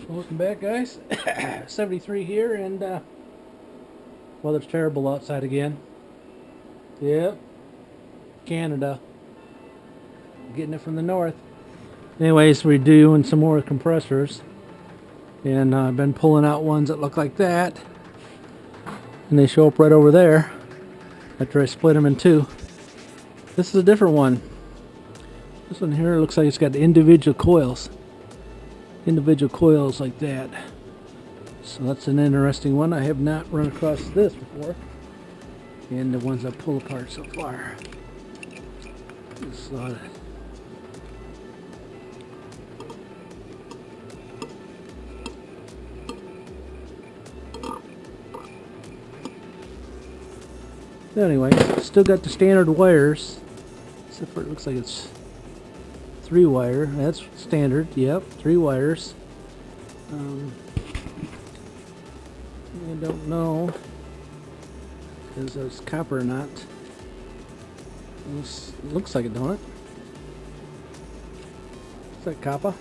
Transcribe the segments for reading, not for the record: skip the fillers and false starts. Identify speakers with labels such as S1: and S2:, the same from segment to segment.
S1: Welcome back, guys. 73 here, and weather's terrible outside again. Yep, Canada. Getting it from the north. Anyways, we're doing some more compressors, and I've been pulling out ones that look like that, and they show up right over there after I split them in two. This is a different one. This one here looks like it's got individual coils. Individual coils like that. So that's an interesting one. I have not run across this before. And the ones I pull apart so far. Just thought anyway, still got the standard wires. Except for it looks like it's 3-wire. That's standard. Yep, 3 wires. I don't know because it's copper or not. This looks like it, don't it? Is that copper?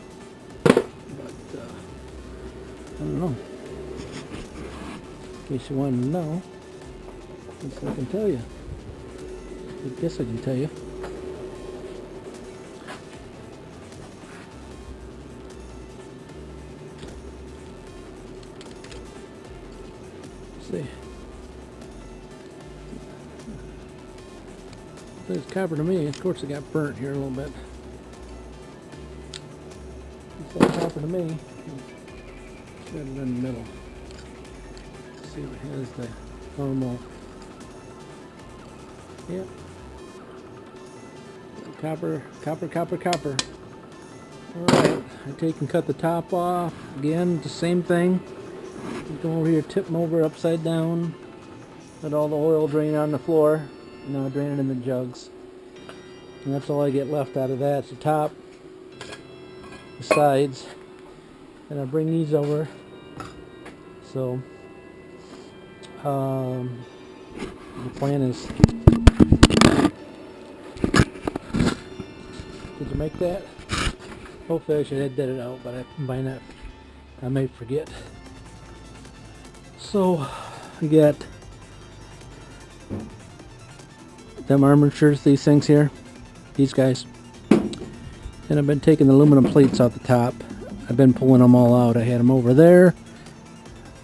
S1: But I don't know. In case you wanted to know, I can tell you. I guess I can tell you. See, it's copper to me. Of course, it got burnt here a little bit. It's like copper to me. Put it in the middle. Let's see what has the normal. Yep. Copper. Alright, I take and cut the top off. Again, the same thing. Come over here, tip them over upside down. Let all the oil drain on the floor. Now I drain it in the jugs. And that's all I get left out of that. It's the top, the sides. And I bring these over. So, the plan is... Did you make that? Hopefully I should have did it out, but by not, I may forget. So, I got them armatures, these things here, these guys. And I've been taking the aluminum plates out the top. I've been pulling them all out. I had them over there,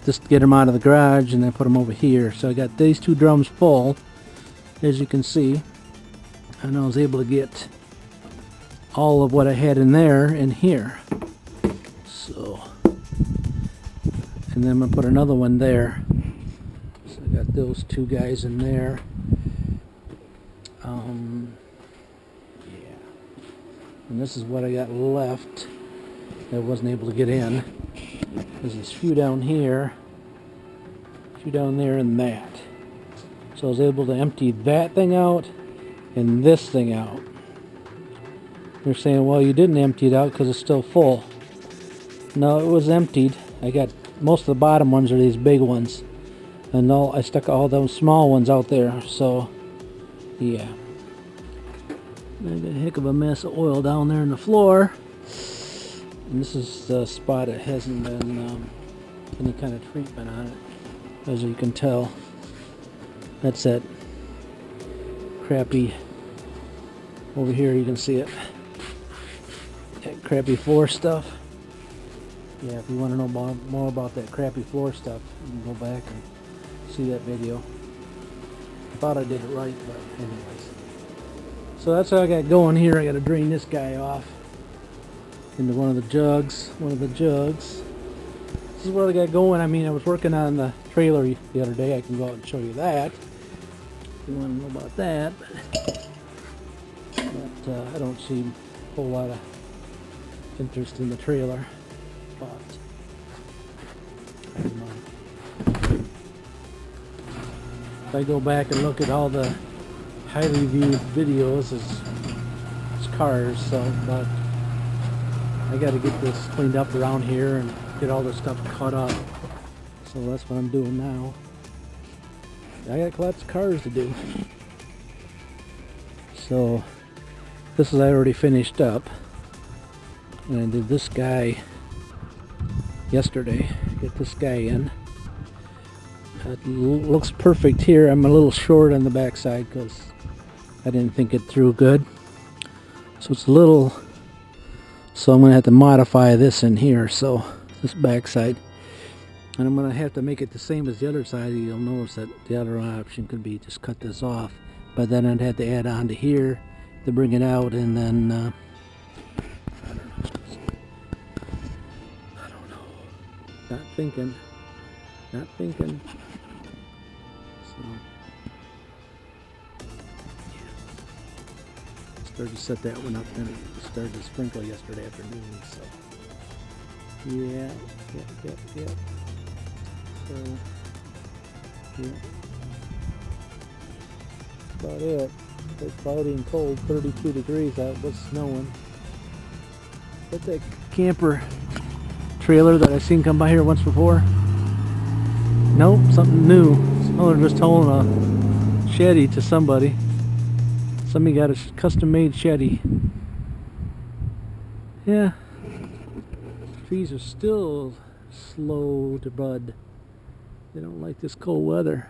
S1: just to get them out of the garage, and then put them over here. So I got these 2 drums full, as you can see. And I was able to get all of what I had in there in here. So, and then I'm going to put another one there. So I got those 2 guys in there. Yeah. And this is what I got left that I wasn't able to get in. There's this few down here, few down there, and that. So I was able to empty that thing out and this thing out. They're saying, well, you didn't empty it out because it's still full. No, it was emptied. I got most of the bottom ones are these big ones, and I stuck all those small ones out there. So, yeah. I got a heck of a mess of oil down there in the floor, and this is the spot that hasn't been any kind of treatment on it, as you can tell. That's that crappy. Over here, you can see it. That crappy floor stuff. Yeah, if you want to know more about that crappy floor stuff, you can go back and see that video. I thought I did it right, but anyways. So that's how I got going here. I got to drain this guy off into one of the jugs. This is what I got going. I mean, I was working on the trailer the other day. I can go out and show you that if you want to know about that. But I don't see a whole lot of interest in the trailer. But I don't know. If I go back and look at all the highly viewed videos, it's cars. So, but I got to get this cleaned up around here and get all this stuff cut up. So that's what I'm doing now. I got lots of cars to do. So this is already finished up. And I did this guy yesterday. Get this guy in. It looks perfect here. I'm a little short on the backside because I didn't think it through good. So it's a little, so I'm going to have to modify this in here, so this backside. And I'm going to have to make it the same as the other side. You'll notice that the other option could be just cut this off. But then I'd have to add on to here to bring it out, and then I don't know. Not thinking. So yeah. Started to set that one up, and it started to sprinkle yesterday afternoon. So yeah. So yeah. About it. It's cloudy and cold, 32 degrees out, but snowing. Got that camper trailer that I seen come by here once before. Nope, something new. Someone just towing a shetty to somebody. Somebody got a custom-made shetty. Yeah. Trees are still slow to bud. They don't like this cold weather.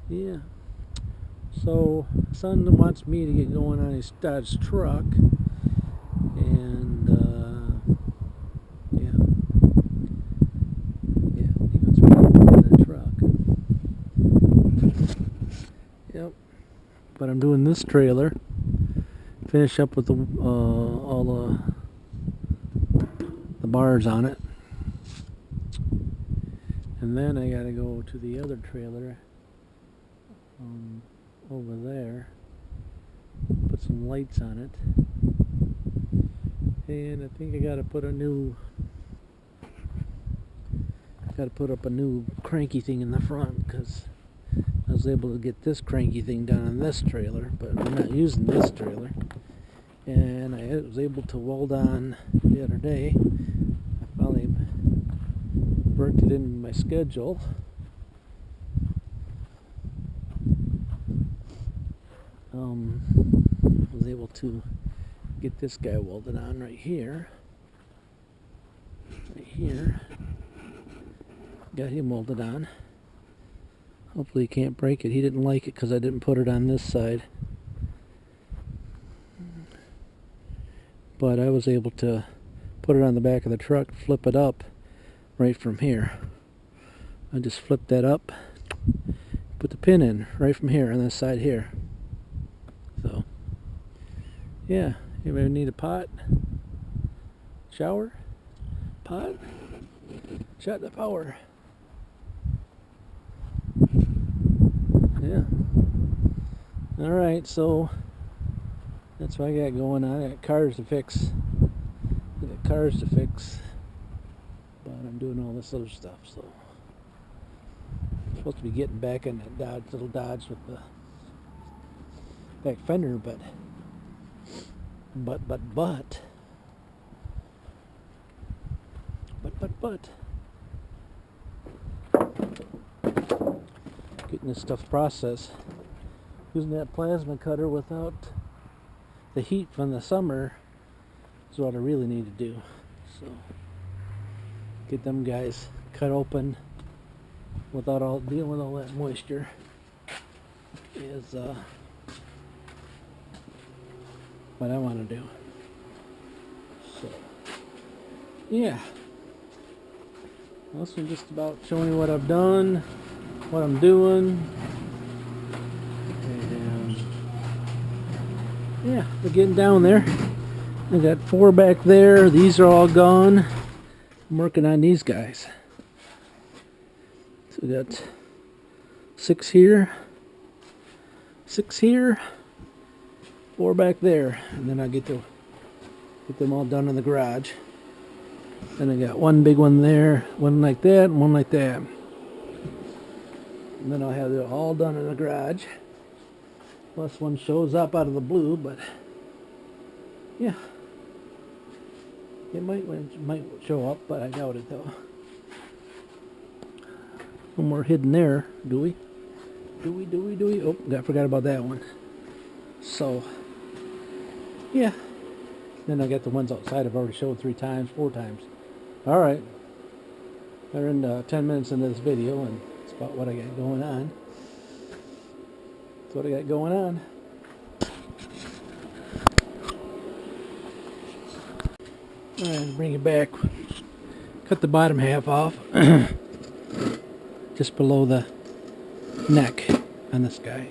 S1: Yeah. So, son wants me to get going on his Dodge truck, and yeah, he wants me to get going on that truck. Yep. But I'm doing this trailer. Finish up with the all the bars on it, and then I gotta go to the other trailer. Over there, put some lights on it, and I think I gotta put up a new cranky thing in the front, because I was able to get this cranky thing done on this trailer, but I'm not using this trailer. And I was able to weld on the other day. I finally worked it in my schedule. Was able to get this guy welded on right here. Got him welded on. Hopefully he can't break it. He didn't like it because I didn't put it on this side. But I was able to put it on the back of the truck, flip it up right from here. I just flipped that up, put the pin in right from here on this side here. So, yeah, anybody need a pot? Shower? Pot? Shut the power. Yeah. Alright, so that's what I got going on. I got cars to fix. But I'm doing all this other stuff, so I'm supposed to be getting back in that little Dodge with the back fender, but getting this stuff processed using that plasma cutter without the heat from the summer is what I really need to do. So get them guys cut open without all dealing with all that moisture is what I want to do. So yeah, also just about showing you what I've done, what I'm doing, and yeah, we're getting down there. I got 4 back there. These are all gone. I'm working on these guys. So we got 6 here, 4 back there, and then I get them all done in the garage. Then I got 1 big one there, 1 like that, and 1 like that. And then I'll have it all done in the garage. Plus 1 shows up out of the blue, but yeah. It might show up, but I doubt it though. No more hidden there, do we? Oh, forgot about that one. So, yeah. Then I got the ones outside I've already showed 3 times, 4 times. Alright. We're in 10 minutes into this video, and it's about what I got going on. That's what I got going on. Alright, bring it back. Cut the bottom half off. Just below the neck on this guy.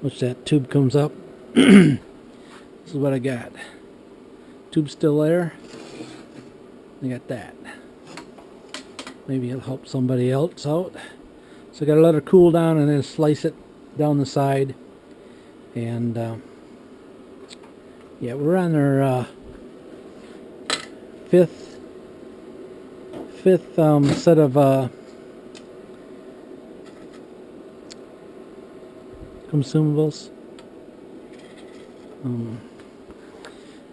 S1: Which that tube comes up. This is what I got. Tube's still there. I got that. Maybe it'll help somebody else out. So I gotta let her cool down and then slice it down the side. And yeah, we're on our fifth set of consumables.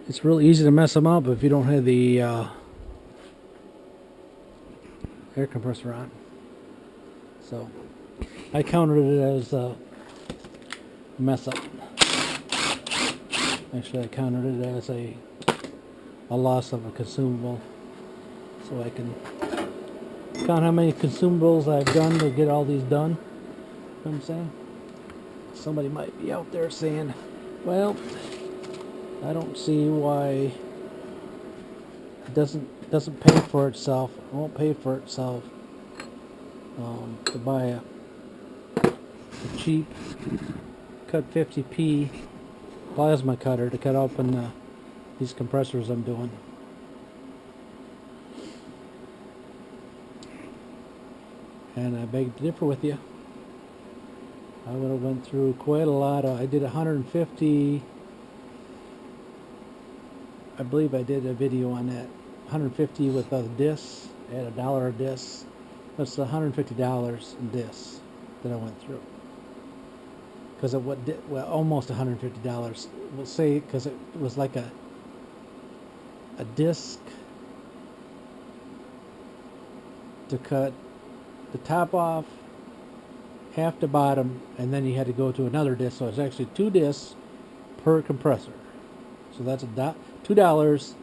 S1: It's really easy to mess them up if you don't have the air compressor on. So I counted it as a mess up. Actually, I counted it as a loss of a consumable, so I can count how many consumables I've done to get all these done. You know what I'm saying? Somebody might be out there saying, well, I don't see why it doesn't pay for itself. It won't pay for itself to buy a cheap cut 50p plasma cutter to cut open these compressors I'm doing. And I beg to differ with you. I would have went through quite a lot of, I did 150, I believe I did a video on that, 150 with discs, at $1 a disc. That's $150 in discs that I went through. Because of what did, well, almost $150. We'll say, because it was like a disc to cut the top off, half the bottom, and then you had to go to another disc. So it's actually 2 discs per compressor. So that's $2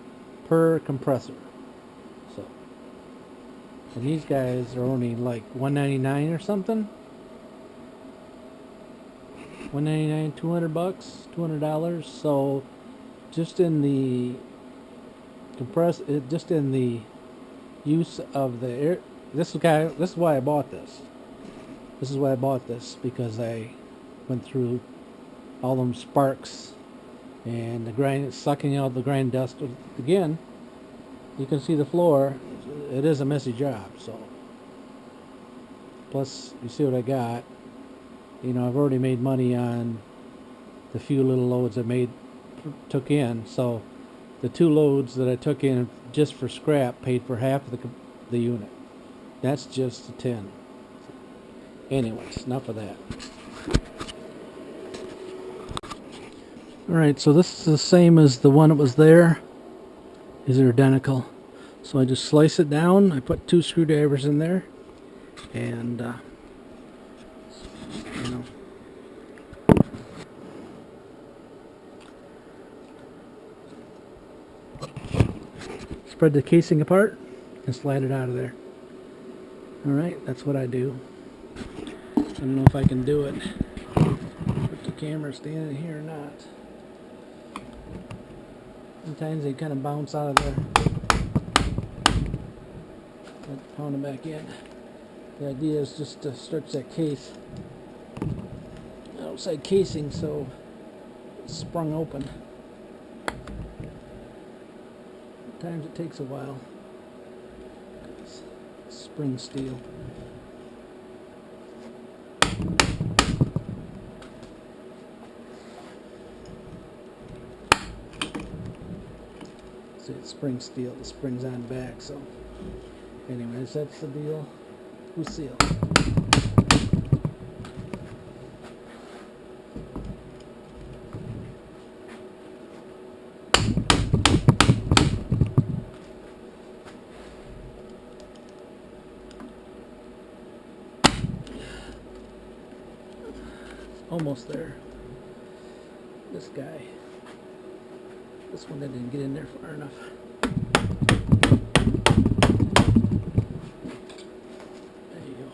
S1: per compressor. So, and these guys are only like $199 or something. $199, $200, $200. So just in the just in the use of the air. This is why I bought this. This is why I bought this, because I went through all them sparks and the grind, sucking out the grind dust. Again, you can see the floor. It is a messy job. So, plus you see what I got. You know, I've already made money on the few little loads I took in. So, the 2 loads that I took in just for scrap paid for half of the unit. That's just a 10. Anyways, enough of that. Alright, so this is the same as the one that was there. These are identical. So I just slice it down. I put 2 screwdrivers in there. And, you know. Spread the casing apart and slide it out of there. Alright, that's what I do. I don't know if I can do it. Put the camera standing here or not. Sometimes they kind of bounce out of there. Pound them back in. The idea is just to stretch that case, outside casing, so it's sprung open. Sometimes it takes a while. It's spring steel. See, it's spring steel. The spring's on back, so anyways, that's the deal. We seal. Almost there. This guy. This one didn't get in there far enough. There you go.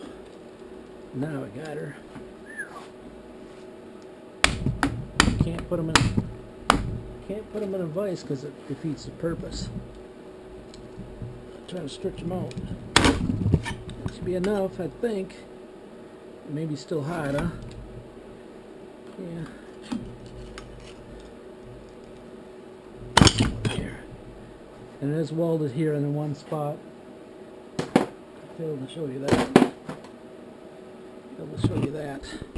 S1: Now I got her. Can't put them in a vise because it defeats the purpose. I'm trying to stretch them out. That should be enough, I think. Maybe still hot, huh? Yeah. Here. And it is welded here in one spot. I'll be able to show you that.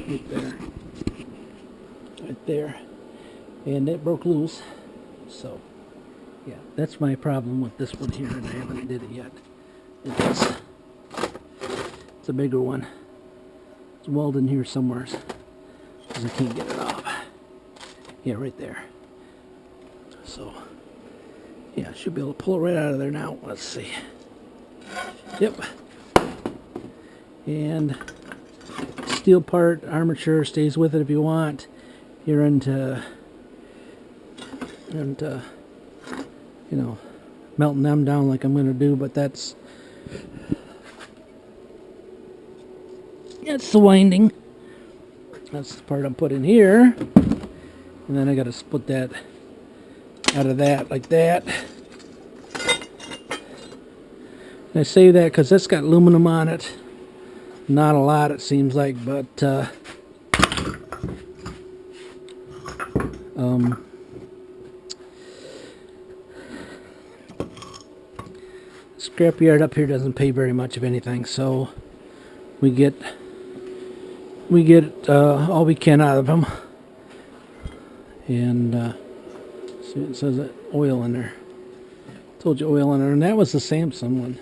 S1: Right there. Right there. And it broke loose. So, yeah, that's my problem with this one here, and I haven't did it yet. It's a bigger one. It's welded in here somewhere because I can't get it off. Yeah, right there. So, yeah, I should be able to pull it right out of there now. Let's see. Yep. And steel part, armature stays with it if you want. You're into you know, melting them down like I'm going to do, but that's the winding. That's the part I'm putting here. And then I got to split that out of that like that. And I say that because that's got aluminum on it. Not a lot, it seems like, but scrapyard up here doesn't pay very much of anything, so we get all we can out of them. And see, it says that oil in there. Told you oil in there, and that was the Samsung one.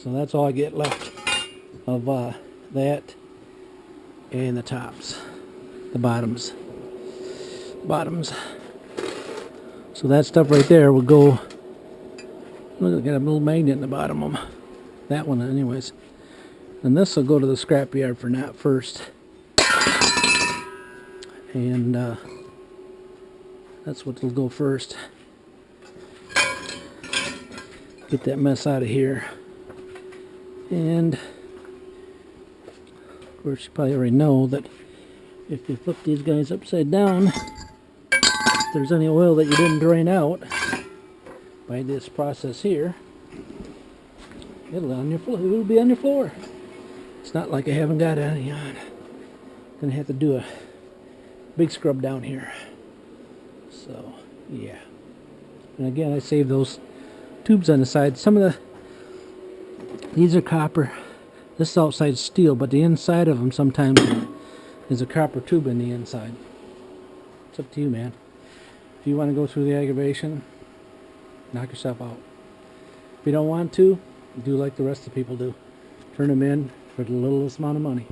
S1: So that's all I get left of that and the tops, the bottoms. So that stuff right there will go. Look, I got a little magnet in the bottom of them. That one, anyways. And this will go to the scrapyard for now first. And that's what will go first. Get that mess out of here. And of course, you probably already know that if you flip these guys upside down, if there's any oil that you didn't drain out by this process here, it'll be on your floor. It's not like I haven't got any on. Gonna have to do a big scrub down here. So yeah. And again, I saved those tubes on the side. These are copper. This outside's steel, but the inside of them sometimes is a copper tube in the inside. It's up to you, man. If you want to go through the aggravation, knock yourself out. If you don't want to, do like the rest of the people do. Turn them in for the littlest amount of money.